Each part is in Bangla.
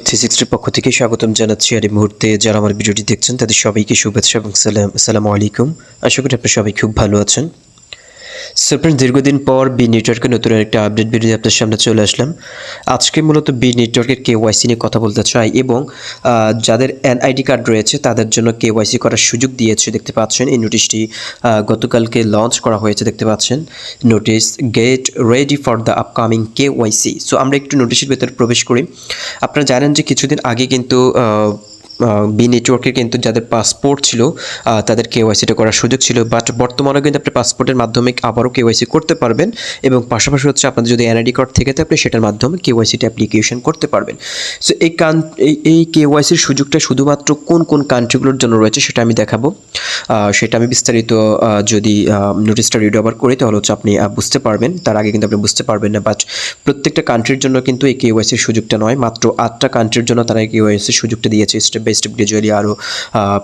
360 পক্ষ থেকে স্বাগতম জানাচ্ছি। আর এই মুহূর্তে যারা আমার ভিডিওটি দেখছেন তাদের সবাইকে শুভেচ্ছা এবং আসসালামু আলাইকুম। আশা করি আপনারা সবাই খুব ভালো আছেন। সো ফ্রেন্ডস, দীর্ঘদিন পর বি নেটওয়ার্কের নতুন একটা আপডেট ভিডিও আপনার সামনে চলে আসলাম। আজকে মূলত বি নেটওয়ার্কের KYC নিয়ে কথা বলতে চাই এবং যাদের NID কার্ড রয়েছে তাদের জন্য KYC করার সুযোগ দিয়েছে। দেখতে পাচ্ছেন এই নোটিশটি গতকালকে লঞ্চ করা হয়েছে। দেখতে পাচ্ছেন notice, get ready for the upcoming KYC। So আমরা একটু নোটিশের ভেতরে প্রবেশ করি। আপনারা জানেন যে কিছুদিন আগে কিন্তু বি নেটওয়ার্কে কিন্তু যাদের পাসপোর্ট ছিল তাদের KYCটা করার সুযোগ ছিল, বাট বর্তমানে কিন্তু আপনি পাসপোর্টের মাধ্যমে আবারও KYC করতে পারবেন এবং পাশাপাশি হচ্ছে আপনাদের যদি NID কার্ড থেকে থাকে আপনি সেটার মাধ্যমে KYCটা অ্যাপ্লিকেশন করতে পারবেন। সো এই KYCর সুযোগটা শুধুমাত্র কোন কোন কান্ট্রিগুলোর জন্য রয়েছে সেটা আমি দেখাবো। সেটা আমি বিস্তারিত যদি নোটিশটা রিড ওভার করি তাহলে হচ্ছে আপনি বুঝতে পারবেন। তার আগে কিন্তু আপনি বুঝতে পারবেন না। বাট প্রত্যেকটা কান্ট্রির জন্য কিন্তু এই KYCর সুযোগটা নয়, মাত্র 8টা কান্ট্রির জন্য তারা এই KYCর সুযোগটা দিয়েছে। স্টেপ বাই স্টেপ গ্রাজুয়ালি আরও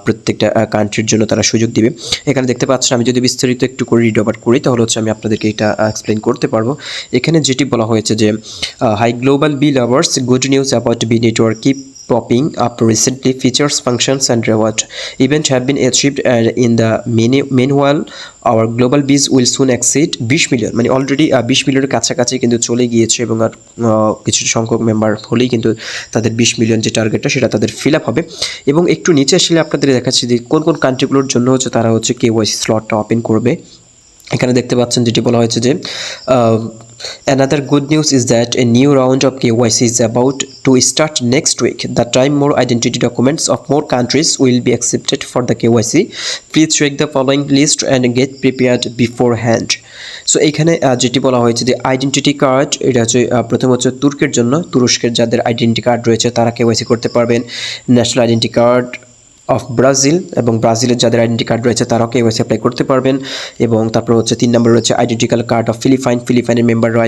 প্রত্যেকটা কান্ট্রির জন্য তারা সুযোগ দিবে। এখানে দেখতে পাচ্ছেন, আমি যদি বিস্তারিত একটু করে রিড ওভার করি তাহলে হচ্ছে আমি আপনাদেরকে এটা এক্সপ্লেন করতে পারবো। এখানে যেটি বলা হয়েছে যে hi global bee lovers, good news about bee network keep popping up recently. Features, functions and reward events have been achieved in the meanwhile our global bees will soon exceed 20 million, মানে অলরেডি 20 মিলিয়নের কাছাকাছি কিন্তু চলে গিয়েছে এবং আর কিছু সংখ্যক মেম্বার হলেই কিন্তু তাদের 20 মিলিয়ন যে টার্গেটটা সেটা তাদের ফিল আপ হবে। এবং একটু নিচে আসলে আপনাদের দেখাচ্ছি যে কোন কোন কান্ট্রিগুলোর জন্য হচ্ছে তারা হচ্ছে KYC স্লটটা ওপেন করবে। এখানে দেখতে পাচ্ছেন যেটি বলা হয়েছে যে another good news is that a new round of KYC is about to start next week. The time more identity documents of more countries will be accepted for the KYC. Please check the following list and get prepared beforehand. So এখানে যেটি বলা হয়েছে যে আইডেন্টিটি কার্ড, এটা হচ্ছে প্রথম হচ্ছে তুর্কের জন্য, তুরস্কের যাদের আইডেন্টি কার্ড রয়েছে তারা KYC করতে পারবেন। National identity card of Brazil, এবং ব্রাজিলের যাদের আইডেন্টি কার্ড রয়েছে তারাও KYC অ্যাপ্লাই করতে পারবেন। এবং তারপর হচ্ছে 3 নম্বর রয়েছে আইডেন্টিক্যাল কার্ড অফ ফিলিপাইনের মেম্বাররা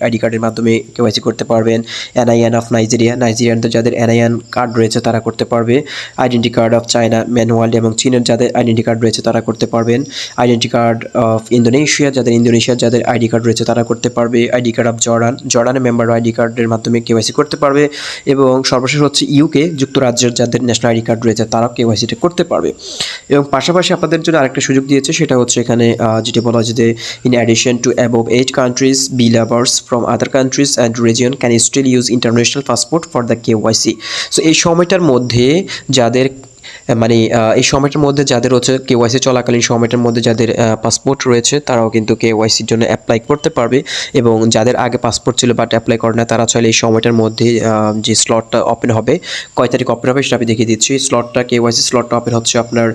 আইডি কার্ডের মাধ্যমে KYC করতে পারবেন। NIN অফ নাইজেরিয়ানদের যাদের NIN কার্ড রয়েছে তারা করতে পারবে। Identity card of China manual, এবং চীনের যাদের আইডেন্টি কার্ড রয়েছে তারা করতে পারবেন। আইডেন্টি কার্ড অফ ইন্দোনেশিয়ার যাদের আইডি কার্ড রয়েছে তারা করতে পারবে। আইডি কার্ড অফ জর্ডানের মেম্বাররা আইডি কার্ডের মাধ্যমে KYC করতে পারবে। এবং সর্বশেষ হচ্ছে UK যুক্তরাজ্যের যাদের ন্যাশনাল আইডি কার্ড রয়েছে তারাও KYCটা করতে পারবে। এবং পাশাপাশি আপনাদের জন্য আরেকটা সুযোগ দিয়েছে, সেটা হচ্ছে এখানে যেটি বলা হয়েছে যে in addition to above 8 countries, bee lovers from other countries and region can still use international passport for the KYC। So এই সময়টার মধ্যে যাদের এই সময়টার মধ্যে যাদের হচ্ছে KYC চলাকালীন সময়টার মধ্যে যাদের পাসপোর্ট রয়েছে তারাও কিন্তু KYCর জন্য অ্যাপ্লাই করতে পারবে। এবং যাদের আগে পাসপোর্ট ছিল বাট অ্যাপ্লাই করে না তারা চাইলে এই সময়টার মধ্যে যে স্লটটা ওপেন হবে, কয় তারিখ ওপেন হবে সেটা আমি দেখিয়ে দিচ্ছি। KYC স্লটটা ওপেন হচ্ছে আপনার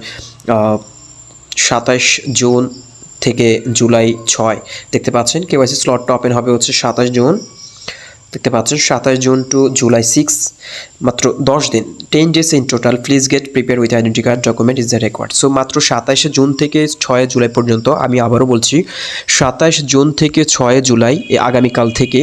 27 জুন থেকে জুলাই 6। দেখতে পাচ্ছেন KYC স্লটটা ওপেন হবে হচ্ছে 27 জুন, দেখতে পাচ্ছেন 27 জুন টু জুলাই 6, মাত্র 10 দিন, 10 days in total. Please get prepare with identity card document is the record. So মাত্র 27 জুন থেকে 6 জুলাই পর্যন্ত, আমি আবারও বলছি 27 জুন থেকে 6 জুলাই, আগামীকাল থেকে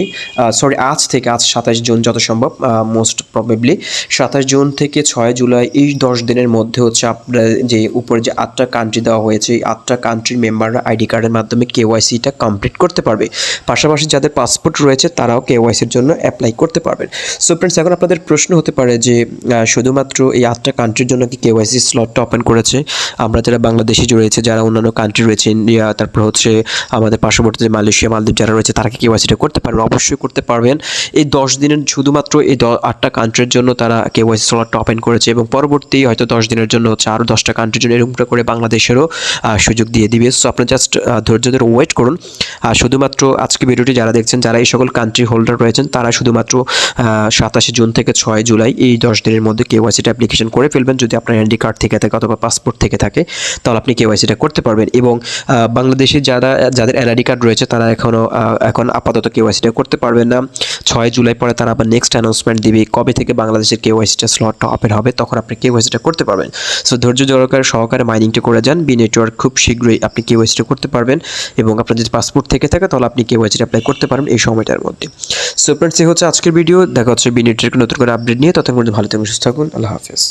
আজ 27 জুন যত সম্ভব, মোস্ট প্রবাবলি 27 জুন থেকে 6 জুলাই, এই 10 দিনের মধ্যে হচ্ছে আপনার যে উপরে যে 8টা কান্ট্রি দেওয়া হয়েছে এই 8টা কান্ট্রির মেম্বাররা আইডি কার্ডের মাধ্যমে KYCটা কমপ্লিট করতে পারবে। পাশাপাশি যাদের পাসপোর্ট রয়েছে তারাও KYCর জন্য অ্যাপ্লাই করতে পারবেন। সো ফ্রেন্ডস, এখন আপনাদের প্রশ্ন হতে পারে যে শুধুমাত্র এই 8টা কান্ট্রির জন্য কি KYC স্লটটা ওপেন করেছে? আমরা যারা বাংলাদেশি রয়েছে, যারা অন্যান্য কান্ট্রি রয়েছে, ইন্ডিয়া, তারপর হচ্ছে আমাদের পার্শ্ববর্তী যে মালয়েশিয়া, মালদ্বীপ যারা রয়েছে তারা কি KYCটা করতে পারবেন? অবশ্যই করতে পারবেন। এই 10 দিনের শুধুমাত্র এই 8টা কান্ট্রির জন্য তারা KYC স্লটটা ওপেন করেছে এবং পরবর্তী হয়তো 10 দিনের জন্য হচ্ছে আরও 10টা কান্ট্রির জন্য এরকম করে বাংলাদেশেরও সুযোগ দিয়ে দিবে। সো আপনারা জাস্ট ধৈর্য ধরে ওয়েট করুন। আর শুধুমাত্র আজকে ভিডিওটি যারা দেখছেন, যারা এই সকল কান্ট্রি হোল্ডার রয়েছেন তারা শুধুমাত্র 27 জুন থেকে 6 জুলাই এই 10 দিনের মধ্যে KYCটা অ্যাপ্লিকেশন করে ফেলবেন। যদি আপনার NID কার্ড থেকে থাকে অথবা পাসপোর্ট থেকে থাকে তাহলে আপনি KYCটা করতে পারবেন। এবং বাংলাদেশে যাদের NID কার্ড রয়েছে তারা এখন আপাতত KYCটা করতে পারবেন না। 6 জুলাই পরে তারা আবার নেক্সট অ্যানাউন্সমেন্ট দিবে কবে থেকে বাংলাদেশের KYCটা স্লটটা ওপেন হবে, তখন আপনি KYCটা করতে পারবেন। সো ধৈর্য সহকারে মাইনিংটা করে যান। বি নেটওয়ার্ক খুব শীঘ্রই আপনি KYCটা করতে পারবেন এবং আপনার যদি পাসপোর্ট থেকে থাকে তাহলে আপনি KYCটা অ্যাপ্লাই করতে পারবেন এই সময়টার মধ্যে। সো ফ্রেন্ডস, এই হচ্ছে আজকের ভিডিও। দেখা হচ্ছে বি নেটওয়ার্কের নতুন করে আপডেট নিয়ে। ততক্ষণ পর্যন্ত ভালো থাকুন, সুস্থ থাকুন। আল্লাহ হাফেজ।